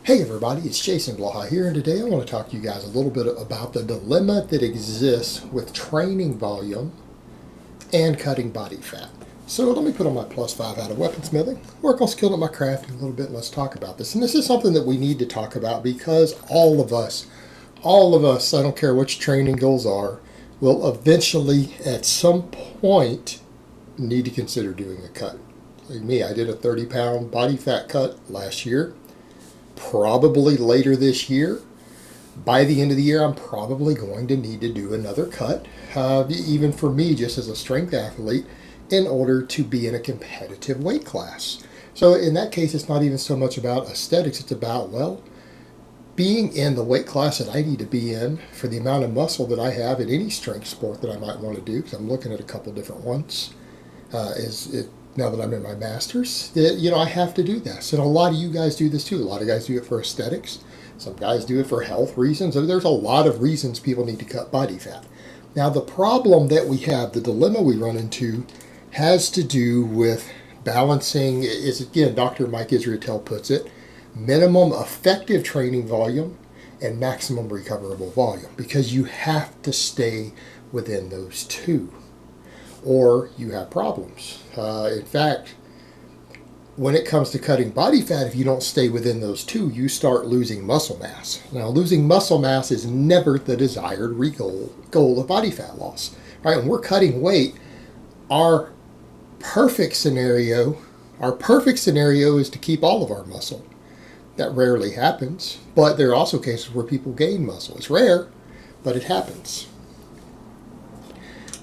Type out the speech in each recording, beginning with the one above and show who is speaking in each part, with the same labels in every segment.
Speaker 1: Hey everybody, it's Jason Blaha here, and today I want to talk to you guys a little bit about the dilemma that exists with training volume and cutting body fat. So let me put on my +5 out of weaponsmithing, work on skilling up my craft a little bit, and let's talk about this. And this is something that we need to talk about because all of us, I don't care what your training goals are, will eventually at some point need to consider doing a cut. Like me, I did a 30-pound body fat cut last year. Probably later this year. By the end of the year, I'm probably going to need to do another cut, even for me, just as a strength athlete, in order to be in a competitive weight class. So in that case, it's not even so much about aesthetics. It's about, well, being in the weight class that I need to be in for the amount of muscle that I have in any strength sport that I might want to do, because I'm looking at a couple different ones. Now that I'm in my master's, I have to do this. And a lot of you guys do this too. A lot of guys do it for aesthetics. Some guys do it for health reasons. There's a lot of reasons people need to cut body fat. Now, the problem that we have, the dilemma we run into, has to do with balancing, is again, Dr. Mike Israetel puts it, minimum effective training volume and maximum recoverable volume, because you have to stay within those two, or you have problems. In fact, when it comes to cutting body fat, if you don't stay within those two, you start losing muscle mass. Now, losing muscle mass is never the desired goal of body fat loss. Right? When we're cutting weight, our perfect scenario is to keep all of our muscle. That rarely happens, but there are also cases where people gain muscle. It's rare, but it happens.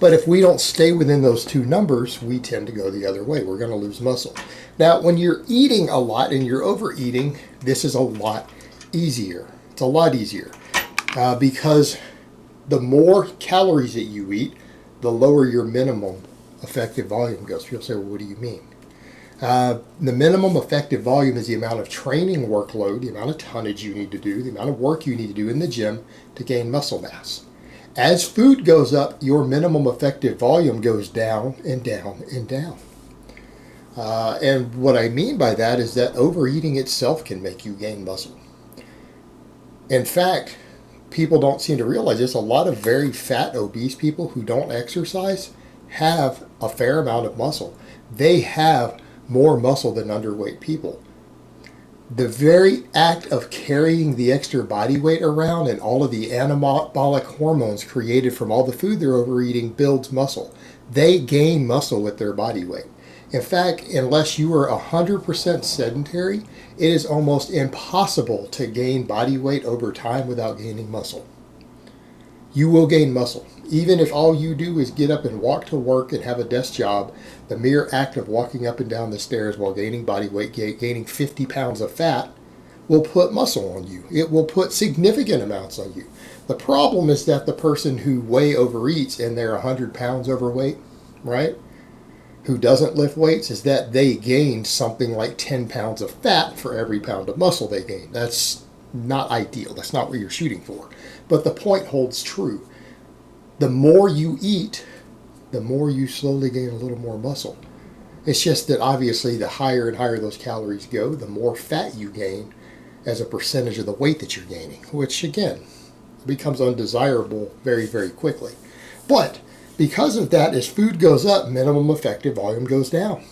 Speaker 1: But if we don't stay within those two numbers, we tend to go the other way. We're going to lose muscle. Now, when you're eating a lot and you're overeating, this is a lot easier. It's a lot easier because the more calories that you eat, the lower your minimum effective volume goes. You'll say, well, what do you mean? The minimum effective volume is the amount of training workload, the amount of tonnage you need to do, the amount of work you need to do in the gym to gain muscle mass. As food goes up, your minimum effective volume goes down and down and down. And what I mean by that is that overeating itself can make you gain muscle. In fact, people don't seem to realize this. A lot of very fat, obese people who don't exercise have a fair amount of muscle. They have more muscle than underweight people. The very act of carrying the extra body weight around and all of the anabolic hormones created from all the food they're overeating builds muscle. They gain muscle with their body weight. In fact, unless you are 100% sedentary, it is almost impossible to gain body weight over time without gaining muscle. You will gain muscle. Even if all you do is get up and walk to work and have a desk job, the mere act of walking up and down the stairs while gaining body weight, gaining 50 pounds of fat, will put muscle on you. It will put significant amounts on you. The problem is that the person who way overeats and they're 100 pounds overweight, right, who doesn't lift weights, is that they gain something like 10 pounds of fat for every pound of muscle they gain. That's not ideal. That's not what you're shooting for. But the point holds true. The more you eat, the more you slowly gain a little more muscle. It's just that obviously the higher and higher those calories go, the more fat you gain as a percentage of the weight that you're gaining, which again becomes undesirable very, very quickly. But because of that, as food goes up, minimum effective volume goes down.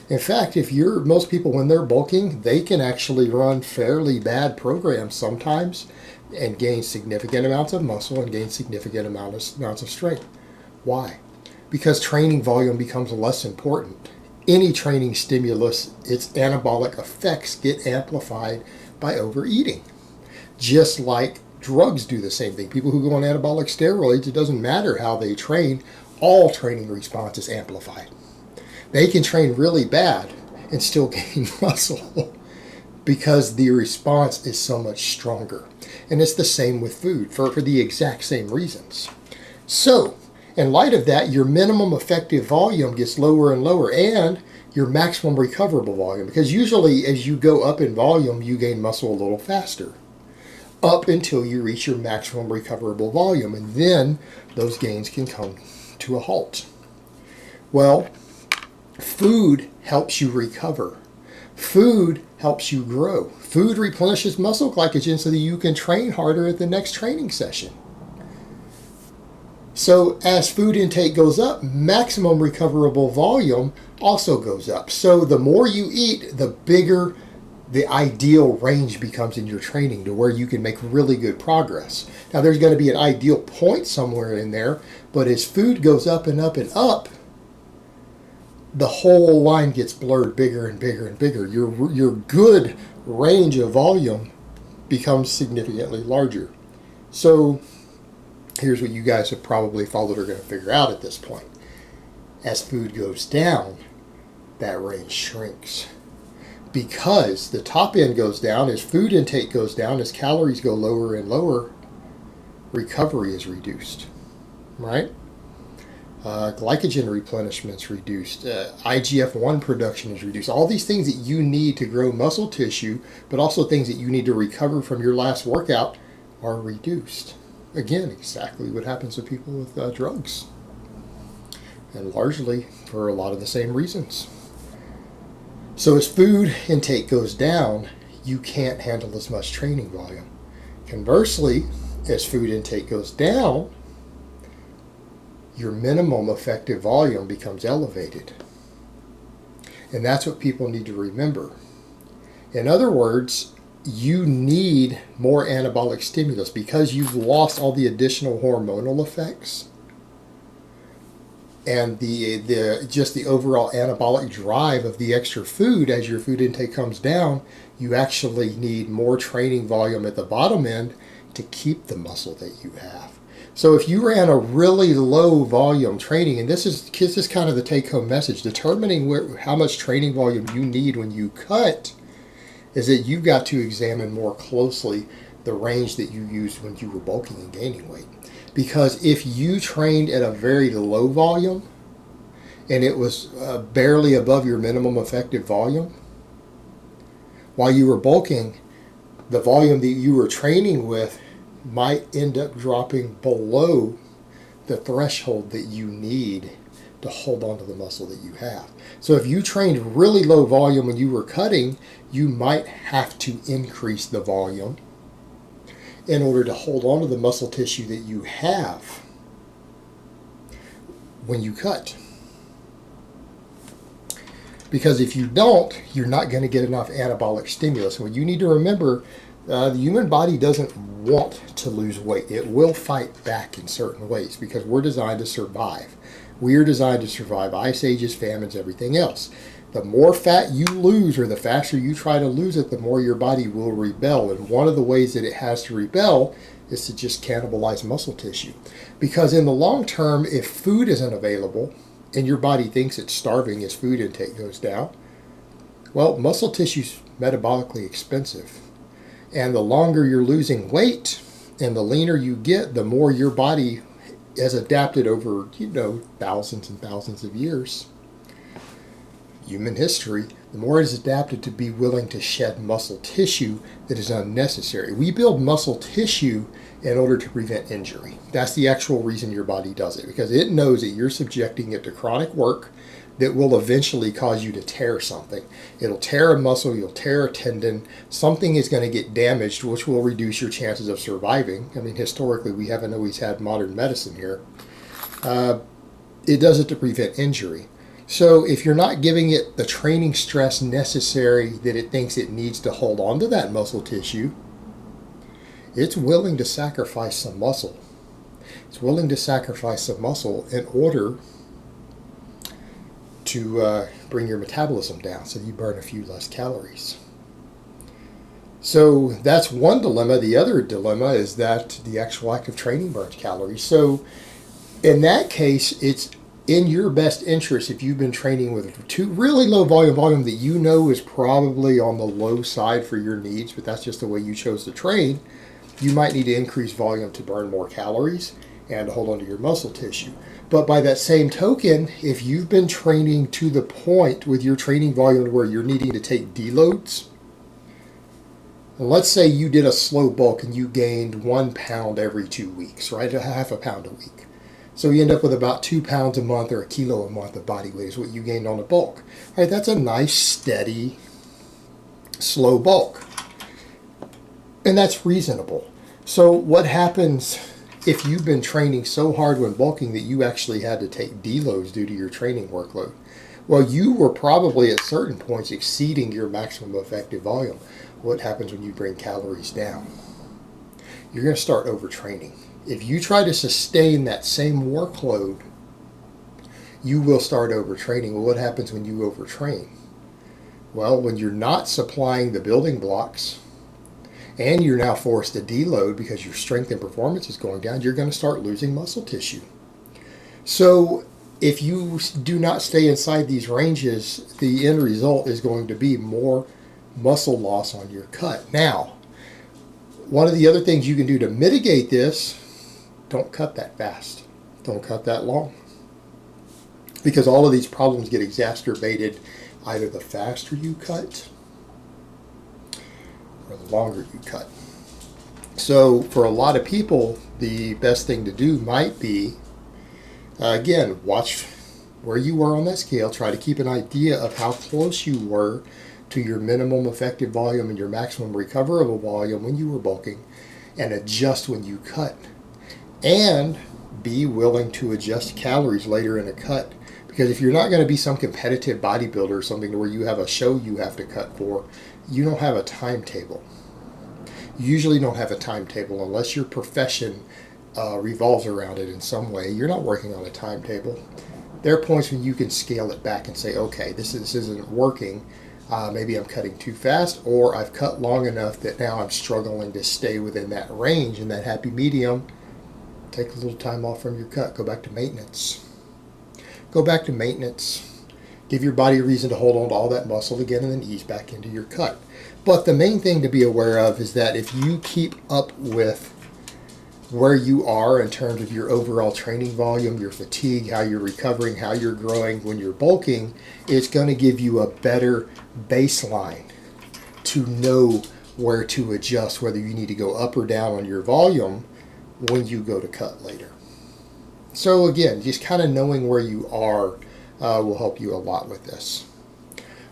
Speaker 1: In fact, most people, when they're bulking, they can actually run fairly bad programs sometimes and gain significant amounts of muscle and gain significant amounts of strength. Why? Because training volume becomes less important. Any training stimulus, its anabolic effects get amplified by overeating. Just like drugs do the same thing. People who go on anabolic steroids, it doesn't matter how they train, all training response is amplified. They can train really bad and still gain muscle because the response is so much stronger. And it's the same with food for the exact same reasons. So, in light of that, your minimum effective volume gets lower and lower, and your maximum recoverable volume, because usually as you go up in volume, you gain muscle a little faster, up until you reach your maximum recoverable volume, and then those gains can come to a halt. Well, food helps you recover. Food helps you grow. Food replenishes muscle glycogen so that you can train harder at the next training session. So as food intake goes up, maximum recoverable volume also goes up. So the more you eat, the bigger the ideal range becomes in your training to where you can make really good progress. Now there's going to be an ideal point somewhere in there, but as food goes up and up and up, the whole line gets blurred bigger and bigger and bigger. Your good range of volume becomes significantly larger. So here's what you guys have probably followed are going to figure out at this point. As food goes down, that range shrinks. Because the top end goes down, as food intake goes down, as calories go lower and lower, recovery is reduced, right? Glycogen replenishment is reduced. IGF-1 production is reduced. All these things that you need to grow muscle tissue, but also things that you need to recover from your last workout, are reduced. Again, exactly what happens to people with drugs. And largely for a lot of the same reasons. So as food intake goes down, you can't handle as much training volume. Conversely, as food intake goes down, your minimum effective volume becomes elevated. And that's what people need to remember. In other words, you need more anabolic stimulus because you've lost all the additional hormonal effects and the overall anabolic drive of the extra food. As your food intake comes down, you actually need more training volume at the bottom end to keep the muscle that you have. So if you ran a really low volume training, and this is kind of the take-home message, determining how much training volume you need when you cut is that you've got to examine more closely the range that you used when you were bulking and gaining weight. Because if you trained at a very low volume and it was barely above your minimum effective volume, while you were bulking, the volume that you were training with might end up dropping below the threshold that you need to hold on to the muscle that you have. So if you trained really low volume when you were cutting, you might have to increase the volume in order to hold on to the muscle tissue that you have when you cut. Because if you don't, you're not going to get enough anabolic stimulus. What you need to remember, the human body doesn't want to lose weight. It will fight back in certain ways because we're designed to survive. We are designed to survive ice ages, famines, everything else. The more fat you lose or the faster you try to lose it, the more your body will rebel. And one of the ways that it has to rebel is to just cannibalize muscle tissue. Because in the long term, if food isn't available and your body thinks it's starving as food intake goes down, well, muscle tissue's metabolically expensive. And the longer you're losing weight and the leaner you get, the more your body has adapted over, thousands and thousands of years. Human history, the more it is adapted to be willing to shed muscle tissue that is unnecessary. We build muscle tissue in order to prevent injury. That's the actual reason your body does it, because it knows that you're subjecting it to chronic work that will eventually cause you to tear something. It'll tear a muscle, you'll tear a tendon, something is going to get damaged, which will reduce your chances of surviving. I mean, historically, we haven't always had modern medicine here. It does it to prevent injury. So if you're not giving it the training stress necessary that it thinks it needs to hold on to that muscle tissue, it's willing to sacrifice some muscle. It's willing to sacrifice some muscle in order to bring your metabolism down so you burn a few less calories. So that's one dilemma. The other dilemma is that the actual act of training burns calories. So in that case, it's in your best interest, if you've been training with too really low volume that you know is probably on the low side for your needs, but that's just the way you chose to train, you might need to increase volume to burn more calories and hold on to your muscle tissue. But by that same token, if you've been training to the point with your training volume where you're needing to take deloads, and let's say you did a slow bulk and you gained 1 pound every 2 weeks, right? Half a pound a week. So you end up with about 2 pounds a month or a kilo a month of body weight is what you gained on a bulk. All right, that's a nice, steady slow bulk. And that's reasonable. So what happens if you've been training so hard when bulking that you actually had to take deloads due to your training workload? Well, you were probably at certain points exceeding your maximum effective volume. What happens when you bring calories down? You're going to start overtraining. If you try to sustain that same workload, you will start overtraining. Well, what happens when you overtrain? Well, when you're not supplying the building blocks and you're now forced to deload because your strength and performance is going down, you're going to start losing muscle tissue. So if you do not stay inside these ranges, the end result is going to be more muscle loss on your cut. Now, one of the other things you can do to mitigate this, don't cut that fast. Don't cut that long. Because all of these problems get exacerbated either the faster you cut or the longer you cut. So for a lot of people, the best thing to do might be, again, watch where you were on that scale. Try to keep an idea of how close you were to your minimum effective volume and your maximum recoverable volume when you were bulking, and adjust when you cut. And be willing to adjust calories later in a cut. Because if you're not going to be some competitive bodybuilder or something where you have a show you have to cut for, you don't have a timetable. You usually don't have a timetable unless your profession revolves around it in some way. You're not working on a timetable. There are points when you can scale it back and say, okay, this isn't working. Maybe I'm cutting too fast, or I've cut long enough that now I'm struggling to stay within that range, in that happy medium. Take a little time off from your cut. Go back to maintenance. Go back to maintenance. Give your body a reason to hold on to all that muscle again, and then ease back into your cut. But the main thing to be aware of is that if you keep up with where you are in terms of your overall training volume, your fatigue, how you're recovering, how you're growing when you're bulking, it's going to give you a better baseline to know where to adjust, whether you need to go up or down on your volume when you go to cut later. So again, just kind of knowing where you are will help you a lot with this.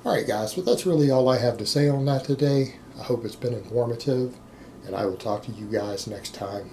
Speaker 1: All right, guys, but that's really all I have to say on that today. I hope it's been informative, and I will talk to you guys next time.